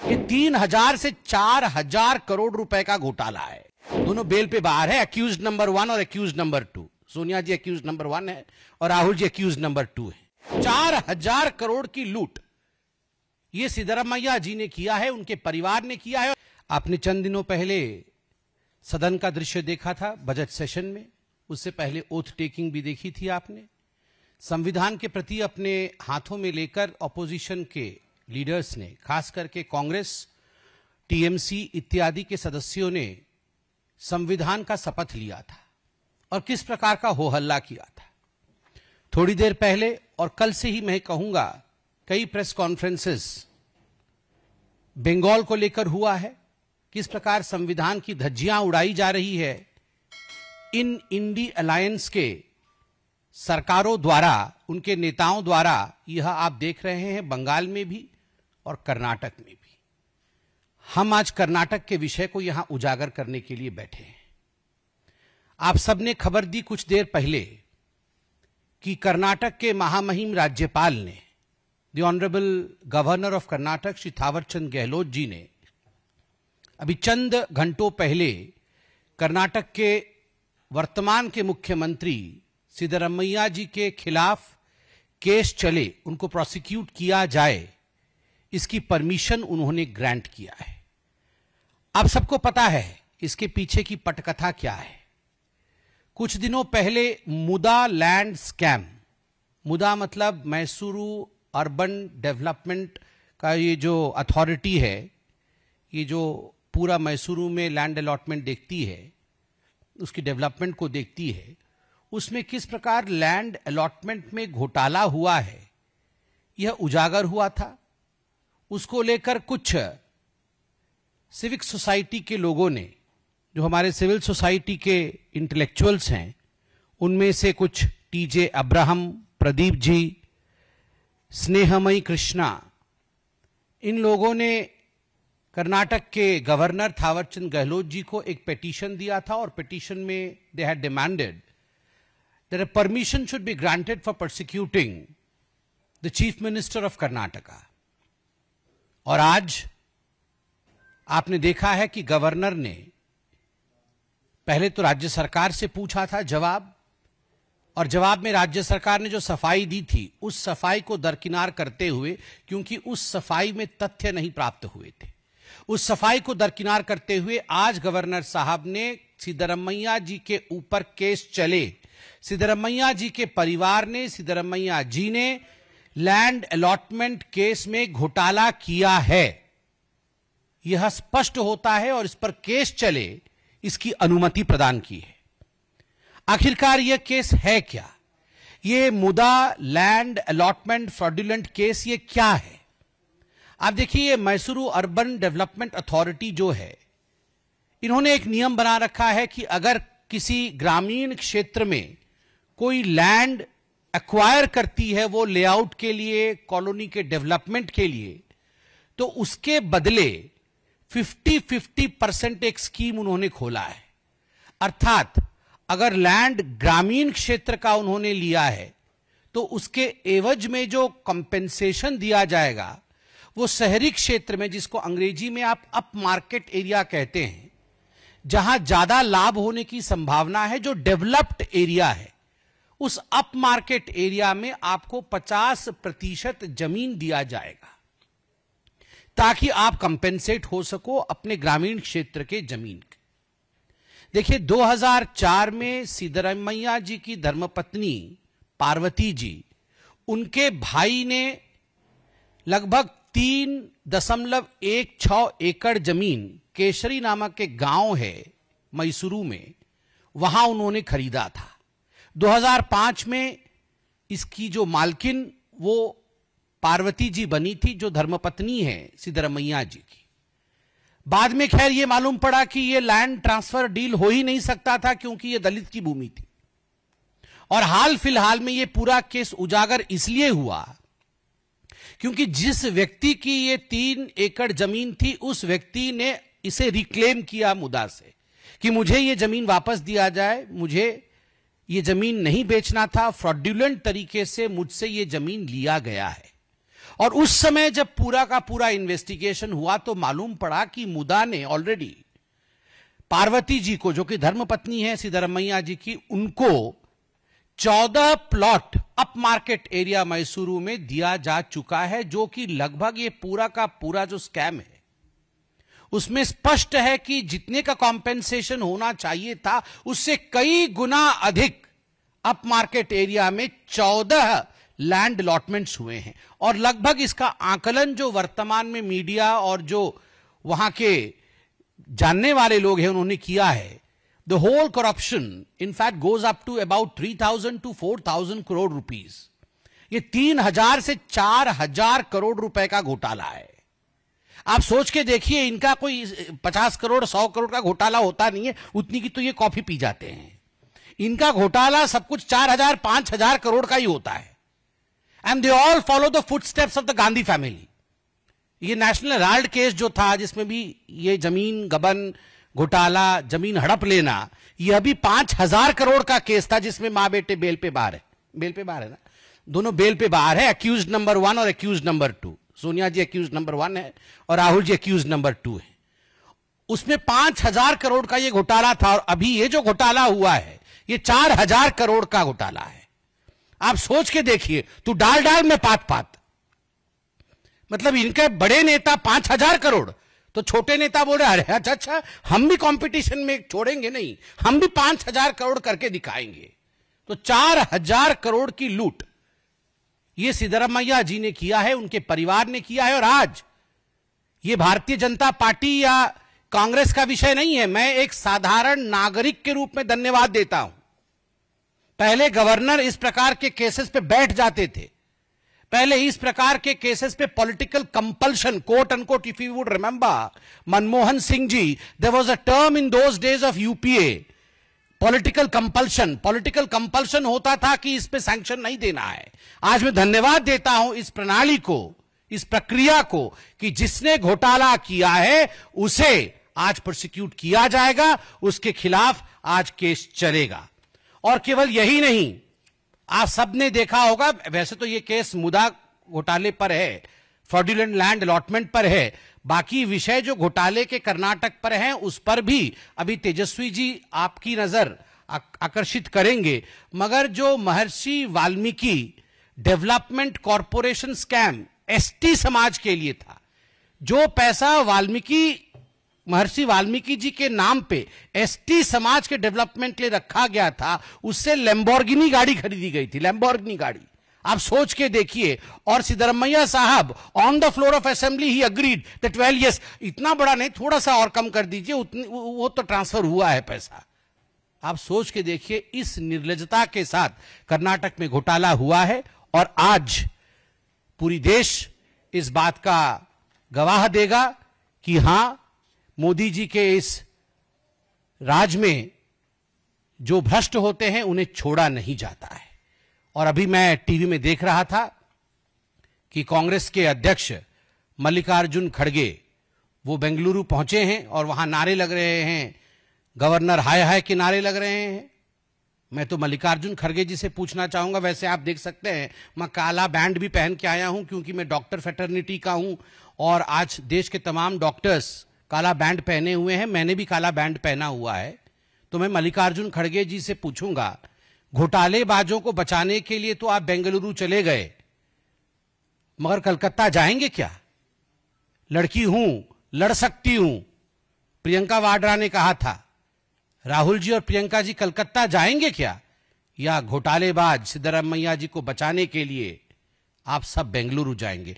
ये 3,000 से 4,000 करोड़ रुपए का घोटाला है। दोनों बेल पे बाहर है, अक्यूज नंबर 1 और अक्यूज नंबर 2। सोनिया जी अक्यूज नंबर 1 है और राहुल जी अक्यूज नंबर 2 है। 4,000 करोड़ की लूट ये सिद्धरमैया जी ने किया है, उनके परिवार ने किया है। आपने चंद दिनों पहले सदन का दृश्य देखा था बजट सेशन में, उससे पहले ओथ टेकिंग भी देखी थी आपने। संविधान के प्रति अपने हाथों में लेकर ऑपोजिशन के लीडर्स ने, खास करके कांग्रेस, टीएमसी इत्यादि के सदस्यों ने संविधान का शपथ लिया था और किस प्रकार का हो हल्ला किया था। थोड़ी देर पहले और कल से ही मैं कहूंगा कई प्रेस कॉन्फ्रेंसेस बंगाल को लेकर हुआ है, किस प्रकार संविधान की धज्जियां उड़ाई जा रही है इन इंडी अलायंस के सरकारों द्वारा, उनके नेताओं द्वारा। यह आप देख रहे हैं बंगाल में भी और कर्नाटक में भी। हम आज कर्नाटक के विषय को यहां उजागर करने के लिए बैठे हैं। आप सबने खबर दी कुछ देर पहले कि कर्नाटक के महामहिम राज्यपाल ने, the honourable governor of Karnataka Shri Thaawarchand Gehlot ji ने अभी चंद घंटों पहले कर्नाटक के वर्तमान के मुख्यमंत्री सिद्धरमैया जी के खिलाफ केस चले, उनको प्रोसिक्यूट किया जाए, इसकी परमिशन उन्होंने ग्रांट किया है। आप सबको पता है इसके पीछे की पटकथा क्या है। कुछ दिनों पहले मुदा लैंड स्कैम, मुदा मतलब मैसूरू अर्बन डेवलपमेंट का ये जो अथॉरिटी है, ये जो पूरा मैसूरू में लैंड अलॉटमेंट देखती है, उसकी डेवलपमेंट को देखती है, उसमें किस प्रकार लैंड अलॉटमेंट में घोटाला हुआ है यह उजागर हुआ था। उसको लेकर कुछ सिविक सोसाइटी के लोगों ने, जो हमारे सिविल सोसाइटी के इंटेलेक्चुअल्स हैं, उनमें से कुछ टीजे अब्राहम, प्रदीप जी, स्नेहमयी कृष्णा, इन लोगों ने कर्नाटक के गवर्नर थावरचंद गहलोत जी को एक पिटीशन दिया था और पिटीशन में they had demanded that a permission should be granted for persecuting the chief minister of Karnataka। और आज आपने देखा है कि गवर्नर ने पहले तो राज्य सरकार से पूछा था जवाब, और जवाब में राज्य सरकार ने जो सफाई दी थी उस सफाई को दरकिनार करते हुए, क्योंकि उस सफाई में तथ्य नहीं प्राप्त हुए थे, उस सफाई को दरकिनार करते हुए आज गवर्नर साहब ने सिद्धरमैया जी के ऊपर केस चले, सिद्धरमैया जी के परिवार ने, सिद्धरमैया जी ने लैंड अलॉटमेंट केस में घोटाला किया है, यह स्पष्ट होता है और इस पर केस चले इसकी अनुमति प्रदान की है। आखिरकार यह केस है क्या? यह मुदा लैंड अलॉटमेंट फ्रॉडुलेंट केस ये क्या है? आप देखिए, मैसूरू अर्बन डेवलपमेंट अथॉरिटी जो है, इन्होंने एक नियम बना रखा है कि अगर किसी ग्रामीण क्षेत्र में कोई लैंड एक्वायर करती है वो लेआउट के लिए, कॉलोनी के डेवलपमेंट के लिए, तो उसके बदले 50-50% एक स्कीम उन्होंने खोला है। अर्थात अगर लैंड ग्रामीण क्षेत्र का उन्होंने लिया है तो उसके एवज में जो कंपेंसेशन दिया जाएगा वो शहरी क्षेत्र में, जिसको अंग्रेजी में आप अप मार्केट एरिया कहते हैं, जहां ज्यादा लाभ होने की संभावना है, जो डेवलप्ड एरिया है, उस अप मार्केट एरिया में आपको 50% जमीन दिया जाएगा ताकि आप कंपेंसेट हो सको अपने ग्रामीण क्षेत्र के जमीन के। देखिए, 2004 में सिद्धरमैया जी की धर्मपत्नी पार्वती जी, उनके भाई ने लगभग 3.16 एकड़ जमीन केशरी नामक एक गांव है मैसूरू में, वहां उन्होंने खरीदा था। 2005 में इसकी जो मालकिन वो पार्वती जी बनी थी, जो धर्मपत्नी है सिद्धरमैया जी की। बाद में खैर ये मालूम पड़ा कि ये लैंड ट्रांसफर डील हो ही नहीं सकता था क्योंकि ये दलित की भूमि थी। और हाल फिलहाल में ये पूरा केस उजागर इसलिए हुआ क्योंकि जिस व्यक्ति की ये 3 एकड़ जमीन थी, उस व्यक्ति ने इसे रिक्लेम किया मुदा से कि मुझे ये जमीन वापस दिया जाए, मुझे ये जमीन नहीं बेचना था, फ्रॉडुलेंट तरीके से मुझसे ये जमीन लिया गया है। और उस समय जब पूरा का पूरा इन्वेस्टिगेशन हुआ तो मालूम पड़ा कि मुदा ने ऑलरेडी पार्वती जी को, जो कि धर्मपत्नी है सिद्धरमैया जी की, उनको 14 plot up market area Mysuru में दिया जा चुका है, जो कि लगभग ये पूरा का पूरा जो स्कैम है उसमें स्पष्ट है कि जितने का कॉम्पेंसेशन होना चाहिए था उससे कई गुना अधिक अप मार्केट एरिया में 14 लैंड अलॉटमेंट्स हुए हैं। और लगभग इसका आकलन जो वर्तमान में मीडिया और जो वहां के जानने वाले लोग हैं उन्होंने किया है, the whole corruption in fact goes up to about 3,000 to 4,000 crore rupees. ये 3,000 से 4,000 करोड़ रुपए का घोटाला है। आप सोच के देखिए, इनका कोई 50 करोड़ 100 करोड़ का घोटाला होता नहीं है, उतनी की तो ये कॉफी पी जाते हैं। इनका घोटाला सब कुछ 4,000 5,000 करोड़ का ही होता है। And they all follow the footsteps of the Gandhi family. ये नेशनल हेराल्ड केस जो था, जिसमें भी ये जमीन गबन घोटाला, जमीन हड़प लेना, यह भी 5,000 करोड़ का केस था, जिसमें मां बेटे बेल पे बाहर है। बेल पे बाहर है ना, दोनों बेल पे बाहर है। एक्यूज नंबर 1 और एक्यूज नंबर 2। सोनिया जी एक्यूज नंबर 1 है और राहुल जी एक्यूज नंबर 2 है। उसमें 5,000 करोड़ का ये घोटाला था, और अभी ये जो घोटाला हुआ है ये 4,000 करोड़ का घोटाला है। आप सोच के देखिए, तो डाल डाल में पात पात, मतलब इनके बड़े नेता 5,000 करोड़, तो छोटे नेता बोल रहे हैं अच्छा हम भी कंपटीशन में छोड़ेंगे नहीं, हम भी 5,000 करोड़ करके दिखाएंगे। तो 4,000 करोड़ की लूट ये सिद्धरमैया जी ने किया है, उनके परिवार ने किया है। और आज ये भारतीय जनता पार्टी या कांग्रेस का विषय नहीं है, मैं एक साधारण नागरिक के रूप में धन्यवाद देता हूं। पहले गवर्नर इस प्रकार के केसेस पे बैठ जाते थे, पहले इस प्रकार के केसेस पे political compulsion, quote unquote, if you would remember Manmohan Singh ji, there was a term in those days of UPA, political compulsion होता था कि इस पे सैंक्शन नहीं देना है। आज मैं धन्यवाद देता हूं इस प्रणाली को, इस प्रक्रिया को, कि जिसने घोटाला किया है उसे आज प्रोसिक्यूट किया जाएगा, उसके खिलाफ आज केस चलेगा। और केवल यही नहीं, आप सबने देखा होगा, वैसे तो ये केस मुदा घोटाले पर है, फ्रॉडुलेंट लैंड अलॉटमेंट पर है, बाकी विषय जो घोटाले के कर्नाटक पर हैं उस पर भी अभी तेजस्वी जी आपकी नजर आकर्षित करेंगे। मगर जो महर्षि Valmiki development corporation scam ST समाज के लिए था, जो पैसा महर्षि वाल्मीकि जी के नाम पे एसटी समाज के डेवलपमेंट लिए रखा गया था, उससे लैम्बोर्गिनी गाड़ी खरीदी गई थी, लैम्बोर्गिनी गाड़ी। आप सोच के देखिए। और सिद्धरमैया साहब on the floor of assembly he agreed that well yes, इतना बड़ा नहीं, थोड़ा सा और कम कर दीजिए, वो तो ट्रांसफर हुआ है पैसा। आप सोच के देखिए, इस निर्लज्जता के साथ कर्नाटक में घोटाला हुआ है। और आज पूरी देश इस बात का गवाह देगा कि हां, मोदी जी के इस राज में जो भ्रष्ट होते हैं उन्हें छोड़ा नहीं जाता है। और अभी मैं टीवी में देख रहा था कि कांग्रेस के अध्यक्ष मल्लिकार्जुन खड़गे वो बेंगलुरु पहुंचे हैं और वहां नारे लग रहे हैं, गवर्नर हाय हाय के नारे लग रहे हैं। मैं तो मल्लिकार्जुन खड़गे जी से पूछना चाहूंगा, वैसे आप देख सकते हैं मैं काला बैंड भी पहन के आया हूं क्योंकि मैं डॉक्टर फ्रेटर्निटी का हूं और आज देश के तमाम डॉक्टर्स काला बैंड पहने हुए हैं, मैंने भी काला बैंड पहना हुआ है। तो मैं मल्लिकार्जुन खड़गे जी से पूछूंगा, घोटालेबाजों को बचाने के लिए तो आप बेंगलुरु चले गए, मगर कलकत्ता जाएंगे क्या? लड़की हूं, लड़ सकती हूं, प्रियंका वाड्रा ने कहा था। राहुल जी और प्रियंका जी कलकत्ता जाएंगे क्या? या घोटालेबाज सिद्धरमैया जी को बचाने के लिए आप सब बेंगलुरु जाएंगे?